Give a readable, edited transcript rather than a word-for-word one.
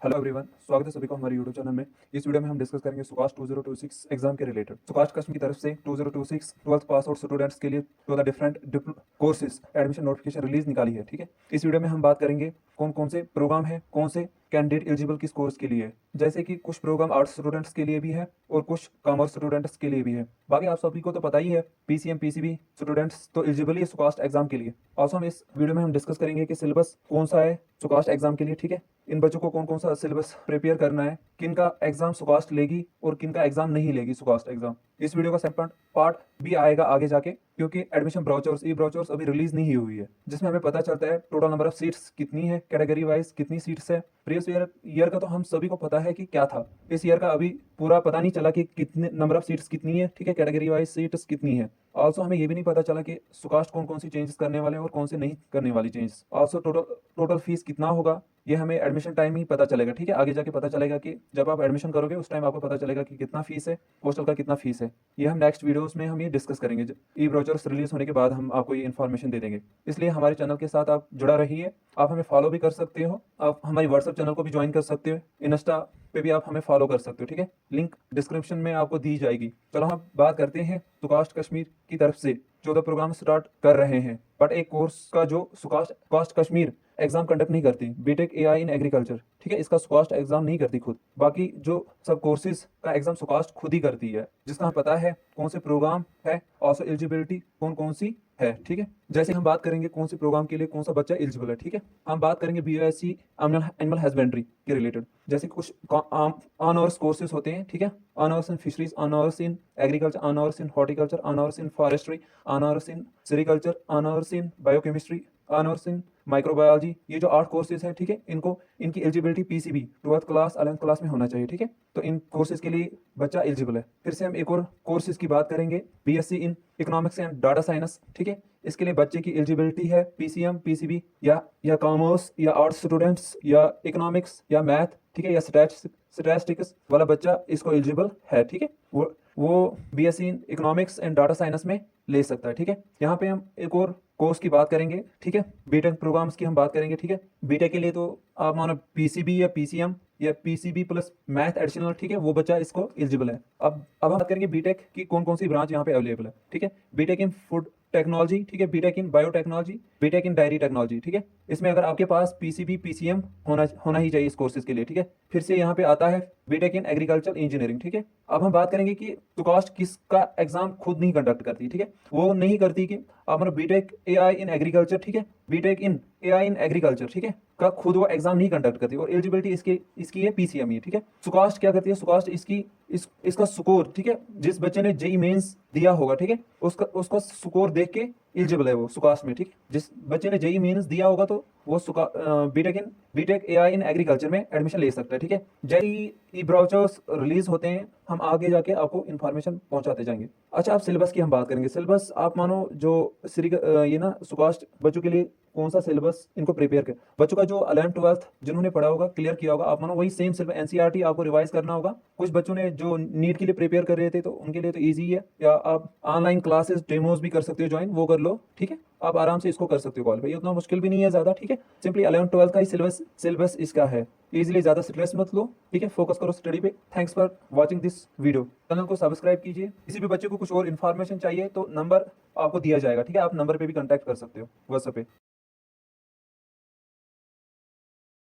Hello everyone, स्वागत है सभी को हमारे यूट्यूब चैनल में। इस वीडियो में हम डिस्कस करेंगे सुकास्ट 2026 एग्जाम के रिलेटेड। सुकास्ट कश्मीर की तरफ से 2026 ट्वेल्थ पास आउट स्टूडेंट्स के लिए 12 different courses admission notification release निकाली है। ठीक है, इस वीडियो में हम बात करेंगे कौन कौन से प्रोग्राम है, कौन से कैंडिडेट एलिजिबल किस कोर्स के लिए है। जैसे कि कुछ प्रोग्राम आर्ट्स स्टूडेंट्स के लिए भी है और कुछ कॉमर्स स्टूडेंट्स के लिए भी है। बाकी आप सभी को तो पता ही है, पीसीएम पीसीबी स्टूडेंट्स तो एलिजिबल ही सुकास्ट एग्जाम के लिए। ऑल्सो हम इस वीडियो में हम डिस्कस करेंगे कि सिलेबस कौन सा है सुकास्ट एग्जाम के लिए। ठीक है, इन बच्चों को कौन कौन सा सिलेबस प्रिपेयर करना है, किन का एग्जाम सुकास्ट लेगी और किन का एग्जाम नहीं लेगी सुकास्ट एग्जाम। इस वीडियो का सेकंड पार्ट भी आएगा आगे जाके, क्योंकि एडमिशन ब्राउचर्स ई ब्राउचर्स अभी रिलीज नहीं हुई है, जिसमें हमें पता चलता है टोटल नंबर ऑफ सीट्स कितनी है, कैटेगरी वाइज कितनी सीट्स है। प्रीवियस ईयर का तो हम सभी को पता है कि क्या था। इस ईयर का अभी पूरा पता नहीं चला कि कितने नंबर ऑफ सीट्स कितनी है। ठीक है, कैटेगरी वाइज सीट्स कितनी है। ऑल्सो हमें ये भी नहीं पता चला कि सुकास्ट कौन कौन सी चेंजेस करने वाले हैं और कौन से नहीं करने वाली चेंजेस। ऑल्सो टोटल फीस कितना होगा, ये हमें एडमिशन टाइम ही पता चलेगा। ठीक है, आगे जाके पता चलेगा कि जब आप एडमिशन करोगे उस टाइम आपको पता चलेगा कि कितना फीस है, हॉस्टल का कितना फीस है। ये हम नेक्स्ट वीडियोस में हम ये डिस्कस करेंगे। ई ब्राउचर्स रिलीज होने के बाद हम आपको ये इन्फॉर्मेशन दे देंगे। इसलिए हमारे चैनल के साथ आप जुड़ा रहिए। आप हमें फॉलो भी कर सकते हो, आप हमारी व्हाट्सएप चैनल को भी ज्वाइन कर सकते हो, इंस्टा पे भी आप हमें फॉलो कर सकते हो। ठीक है, लिंक डिस्क्रिप्शन में आपको दी जाएगी। चलो हम बात करते हैं सुकास्ट कश्मीर की तरफ से 14 प्रोग्राम स्टार्ट कर रहे हैं, बट एक कोर्स का जो सुकास्ट कश्मीर एग्जाम कंडक्ट नहीं करती, बीटेक एआई इन एग्रीकल्चर। ठीक है, इसका सुकास्ट एग्जाम नहीं करती खुद। बाकी जो सब कोर्सेज का एग्जाम सुकास्ट खुद ही करती है, जिसका हमें पता है कौन से प्रोग्राम है, ऑल्सो एलिजिबिलिटी कौन कौन सी है। ठीक है, जैसे हम बात करेंगे कौन से प्रोग्राम के लिए कौन सा बच्चा एलिजिबल है। ठीक है, हम बात करेंगे बीएससी एनिमल हस्बेंड्री के रिलेटेड। जैसे कुछ ऑनर्स कोर्सेज होते हैं। ठीक है, honours in fisheries, honours in agriculture, honours in horticulture, honours in forestry, honours in sericulture, honours in biochemistry, honours in microbiology. ये जो 8 कोर्सेज हैं, ठीक है, इनकी eligibility PCB 12th class 11th class में होना चाहिए। ठीक है, तो इन कोर्सेज के लिए बच्चा एलिजिबल है। फिर से हम एक और कोर्सेज की बात करेंगे, BSc in economics and data science. ठीक है, इसके लिए बच्चे की एलिजिबिलिटी है पीसीएम पीसीबी या कॉमर्स या आर्ट्स स्टूडेंट्स या इकोनॉमिक्स या मैथ। ठीक है, या स्टैटिस्टिक्स वाला बच्चा इसको एलिजिबल है। ठीक है, वो BSc in economics and data science में ले सकता है। ठीक है, यहाँ पे हम एक और कोर्स की बात करेंगे। ठीक है, बीटेक प्रोग्राम्स की हम बात करेंगे। ठीक है, बीटेक के लिए तो आप मानो पीसीबी या पीसीएम या पीसीबी प्लस मैथ एडिशनल। ठीक है, वो बच्चा इसको एलिजिबल है। अब हम बात करेंगे बीटेक की कौन कौन सी ब्रांच यहाँ पे अवेलेबल है। ठीक है, बीटेक इन फूड टेक्नोलॉजी, ठीक है, BTech in biotechnology, BTech in dairy technology. ठीक है, इसमें अगर आपके पास पीसीबी पीसीएम होना ही चाहिए इस कोर्सेज के लिए। ठीक है, फिर से यहाँ पे आता है बीटेक इन एग्रीकल्चर इंजीनियरिंग। ठीक है, अब हम बात करेंगे कि सुकास्ट किसका एग्जाम खुद नहीं कंडक्ट करती। ठीक है, वो नहीं करती कि आप बीटेक एआई इन एग्रीकल्चर, ठीक है, BTech in AI in agriculture, ठीक है, का खुद वो एग्जाम नहीं कंडक्ट करती और एलिजिबिलिटी इसकी है पीसीएम ही। ठीक है, सुकास्ट क्या करती है, सुकास्ट इसका स्कोर, ठीक है, जिस बच्चे ने जेई मेंस दिया होगा, ठीक है, उसका स्कोर देख के एलिजिबल है वो सुकास्ट में। ठीक, जिस बच्चे ने जेई मेंस दिया होगा तो वो बीटेक एआई इन एग्रीकल्चर में एडमिशन ले सकता है। ठीक है, जेई ई ब्राउचर्स रिलीज होते हैं, हम आगे जाके आपको इन्फॉर्मेशन पहुंचाते जाएंगे। अच्छा, अब सिलेबस की हम बात करेंगे। सिलेबस आप मानो जो ये ना सुकास्ट बच्चों के लिए कौन सा सिलेबस इनको प्रिपेयर कर, बच्चों का जो 11th 12th जिन्होंने पढ़ा होगा, क्लियर किया होगा, आप मानो वही सेम सिलेबस एनसीईआरटी आपको रिवाइज करना होगा। कुछ बच्चों ने जो नीट के लिए प्रिपेयर कर रहे थे तो उनके लिए तो ईजी है, या आप ऑनलाइन क्लासेस डेमोज भी कर सकते हो ज्वाइन, वो कर लो। ठीक है, आप आराम से इसको कर सकते हो क्वालिफाई, उतना मुश्किल भी नहीं है ज्यादा। ठीक है, सिंपली 11th 12th का ही सिलेबस इसका है। इजीली ज्यादा स्ट्रेस मत लो। ठीक है, फोकस करो स्टडी पे। Thanks for watching this video. Channel को सब्सक्राइब कीजिए। किसी भी बच्चे को कुछ और इन्फॉर्मेशन चाहिए तो नंबर आपको दिया जाएगा। ठीक है, आप नंबर पे भी कांटेक्ट कर सकते हो व्हाट्सएप पे।